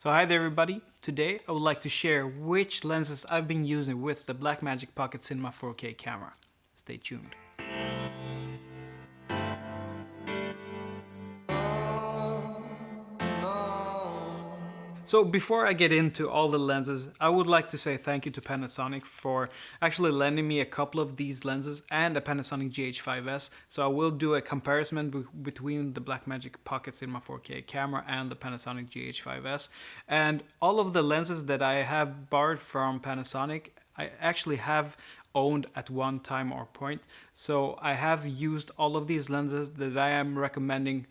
So hi there everybody, today I would like to share which lenses I've been using with the Blackmagic Pocket Cinema 4K camera. Stay tuned. So before I get into all the lenses, I would like to say thank you to Panasonic for actually lending me a couple of these lenses and a Panasonic GH5S. So I will do a comparison between the Blackmagic Pocket Cinema 4K camera and the Panasonic GH5S. And all of the lenses that I have borrowed from Panasonic, I actually have owned at one time or point. So I have used all of these lenses that I am recommending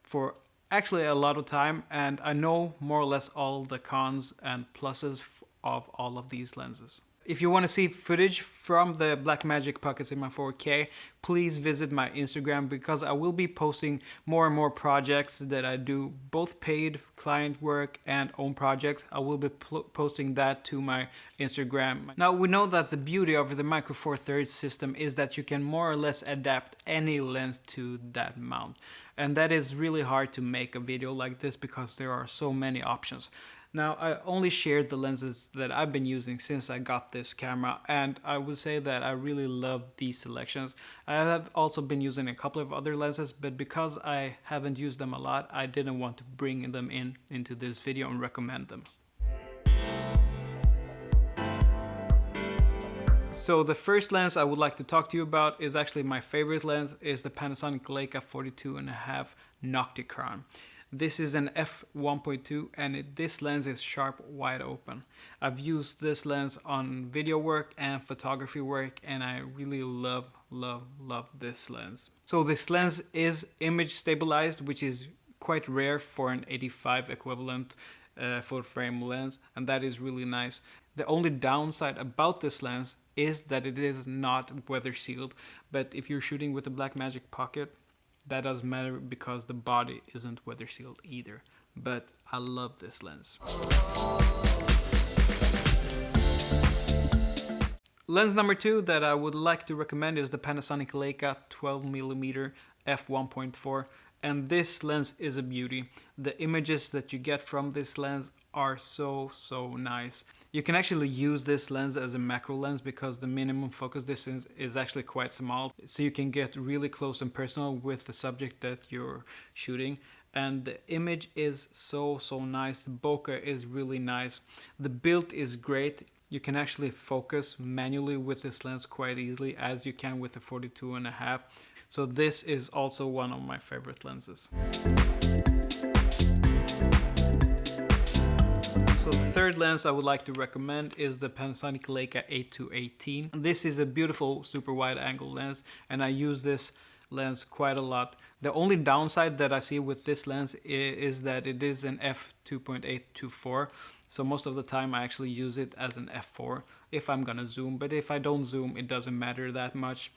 for actually a lot of time, and I know more or less all the cons and pluses of all of these lenses. If you want to see footage from the Blackmagic Pocket Cinema 4K, please visit my Instagram because I will be posting more and more projects that I do, both paid client work and own projects. I will be posting that to my Instagram. Now we know that the beauty of the Micro Four Thirds system is that you can more or less adapt any lens to that mount. And that is really hard to make a video like this because there are so many options. Now, I only shared the lenses that I've been using since I got this camera, and I would say that I really love these selections. I have also been using a couple of other lenses, but because I haven't used them a lot, I didn't want to bring them into this video and recommend them. So the first lens I would like to talk to you about is actually my favorite lens, is the Panasonic Leica 42.5 Nocticron. This is an f1.2 and this lens is sharp wide open. I've used this lens on video work and photography work, and I really love this lens. So this lens is image stabilized, which is quite rare for an 85 equivalent full frame lens, and that is really nice. The only downside about this lens is that it is not weather sealed, but if you're shooting with a Blackmagic Pocket, that doesn't matter because the body isn't weather sealed either. But I love this lens. Lens number 2 that I would like to recommend is the Panasonic Leica 12mm f1.4, and this lens is a beauty. The images that you get from this lens are so nice. You can actually use this lens as a macro lens because the minimum focus distance is actually quite small, so you can get really close and personal with the subject that you're shooting. And the image is so nice. The bokeh is really nice. The build is great. You can actually focus manually with this lens quite easily as you can with the 42.5. So this is also one of my favorite lenses. So the third lens I would like to recommend is the Panasonic Leica 8-18. This is a beautiful super wide angle lens, and I use this lens quite a lot. The only downside that I see with this lens is that it is an f2.8-4. So most of the time I actually use it as an f4 if I'm gonna zoom, but if I don't zoom, it doesn't matter that much.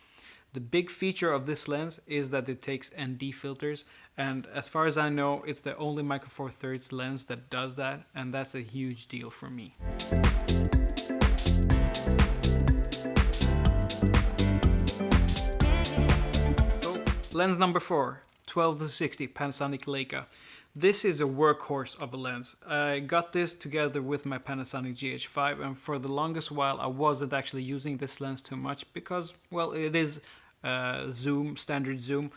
The big feature of this lens is that it takes ND filters, and as far as I know, it's the only Micro Four Thirds lens that does that, and that's a huge deal for me. So, lens number 4, 12-60 Panasonic Leica. This is a workhorse of a lens. I got this together with my Panasonic GH5, and for the longest while I wasn't actually using this lens too much because, well, it is standard zoom.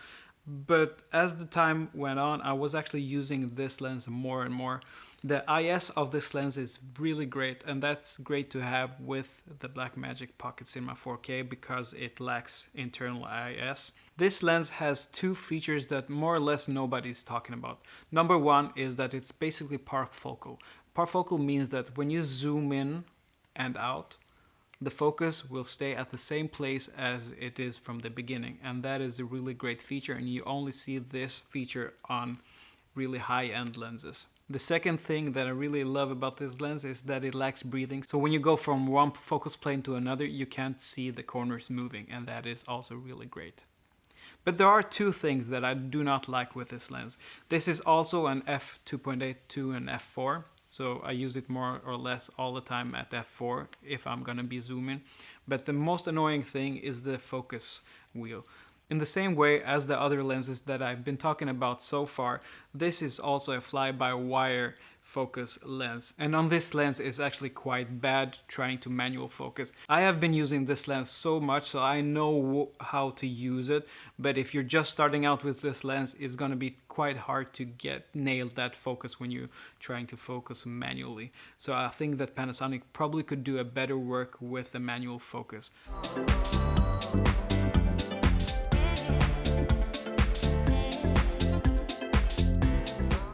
But as the time went on, I was actually using this lens more and more. The IS of this lens is really great, and that's great to have with the Blackmagic Pocket Cinema 4K because it lacks internal IS. This lens has two features that more or less nobody's talking about. Number one is that it's basically parfocal. Parfocal means that when you zoom in and out, the focus will stay at the same place as it is from the beginning, and that is a really great feature, and you only see this feature on really high-end lenses. The second thing that I really love about this lens is that it lacks breathing, so when you go from one focus plane to another, you can't see the corners moving, and that is also really great. But there are two things that I do not like with this lens. This is also an f2.8 to an f4. So I use it more or less all the time at f4 if I'm gonna be zooming. But the most annoying thing is the focus wheel. In the same way as the other lenses that I've been talking about so far, this is also a fly-by-wire focus lens, and on this lens it's actually quite bad trying to manual focus. I have been using this lens so much, so I know how to use it, but if you're just starting out with this lens, it's going to be quite hard to nail that focus when you're trying to focus manually. So I think that Panasonic probably could do a better work with the manual focus.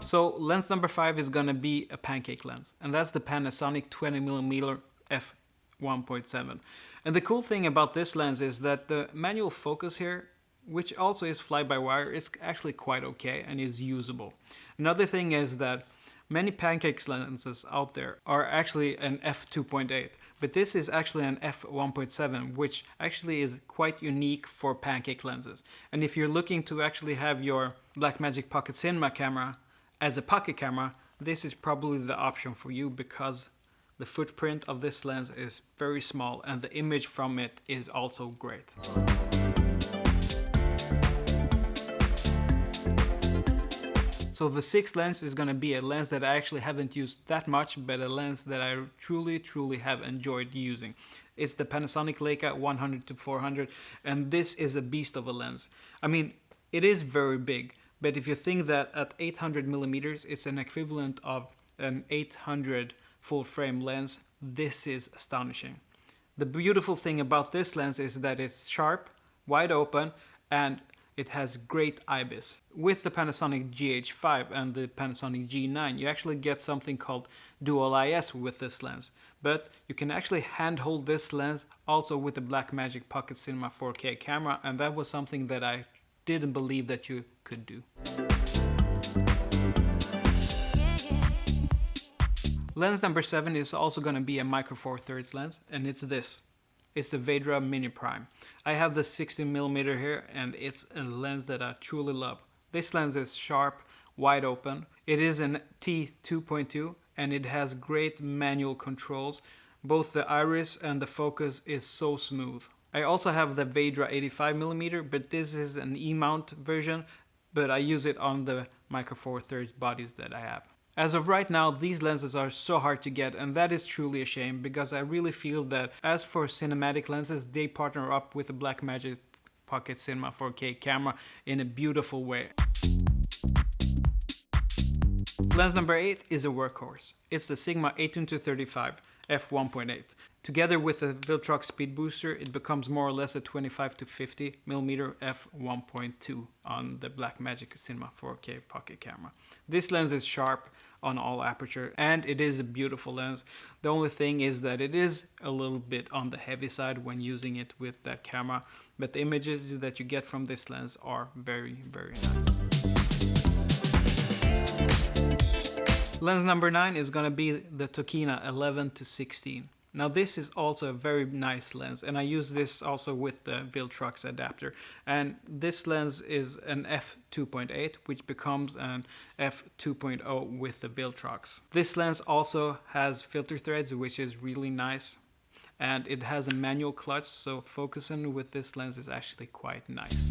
So lens number 5 is gonna be a pancake lens, and that's the Panasonic 20mm f1.7. And the cool thing about this lens is that the manual focus here, which also is fly-by-wire, is actually quite okay and is usable. Another thing is that many pancake lenses out there are actually an f2.8, but this is actually an f1.7, which actually is quite unique for pancake lenses. And if you're looking to actually have your Blackmagic Pocket Cinema Camera as a pocket camera, this is probably the option for you, because the footprint of this lens is very small and the image from it is also great. So the 6th lens is going to be a lens that I actually haven't used that much, but a lens that I truly have enjoyed using. It's the Panasonic Leica 100-400, and this is a beast of a lens. I mean, it is very big, but if you think that at 800 millimeters it's an equivalent of an 800 full frame lens, this is astonishing. The beautiful thing about this lens is that it's sharp, wide open, and it has great IBIS. With the Panasonic GH5 and the Panasonic G9, you actually get something called dual IS with this lens. But you can actually handhold this lens also with the Blackmagic Pocket Cinema 4K camera, and that was something that I didn't believe that you could do. Lens number 7 is also going to be a micro four thirds lens, and it's this. It's the Vedran Mini Prime. I have the 16mm here, and it's a lens that I truly love. This lens is sharp, wide open. It is an t2.2, and it has great manual controls. Both the iris and the focus is so smooth. I also have the Vedran 85mm, but this is an E-mount version, but I use it on the micro four thirds bodies that I have. As of right now, these lenses are so hard to get, and that is truly a shame, because I really feel that as for cinematic lenses, they partner up with the Blackmagic Pocket Cinema 4K camera in a beautiful way. Lens number 8 is a workhorse. It's the Sigma 18-35 f1.8. Together with the Viltrox speed booster, it becomes more or less a 25-50mm f1.2 on the Blackmagic Cinema 4K pocket camera. This lens is sharp on all aperture, and it is a beautiful lens. The only thing is that it is a little bit on the heavy side when using it with that camera, but the images that you get from this lens are very nice. Lens number 9 is going to be the Tokina 11-16. Now this is also a very nice lens, and I use this also with the Viltrox adapter. And this lens is an f2.8, which becomes an f2.0 with the Viltrox. This lens also has filter threads, which is really nice. And it has a manual clutch, so focusing with this lens is actually quite nice.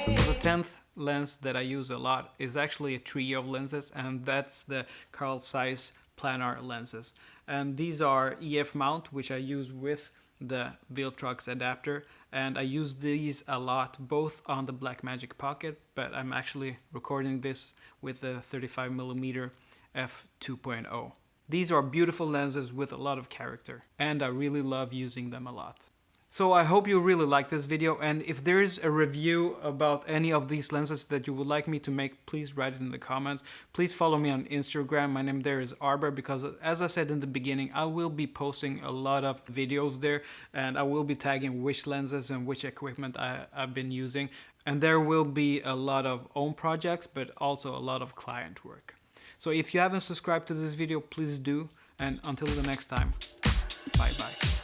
The 10th lens that I use a lot is actually a trio of lenses, and that's the Carl Zeiss planar lenses. And these are EF mount, which I use with the Viltrox adapter, and I use these a lot both on the Blackmagic Pocket, but I'm actually recording this with the 35mm f2.0. These are beautiful lenses with a lot of character, and I really love using them a lot. So I hope you really liked this video, and if there is a review about any of these lenses that you would like me to make, please write it in the comments. Please follow me on Instagram. My name there is Arbor, because as I said in the beginning, I will be posting a lot of videos there, and I will be tagging which lenses and which equipment I've been using. And there will be a lot of own projects, but also a lot of client work. So if you haven't subscribed to this video, please do, and until the next time, bye bye.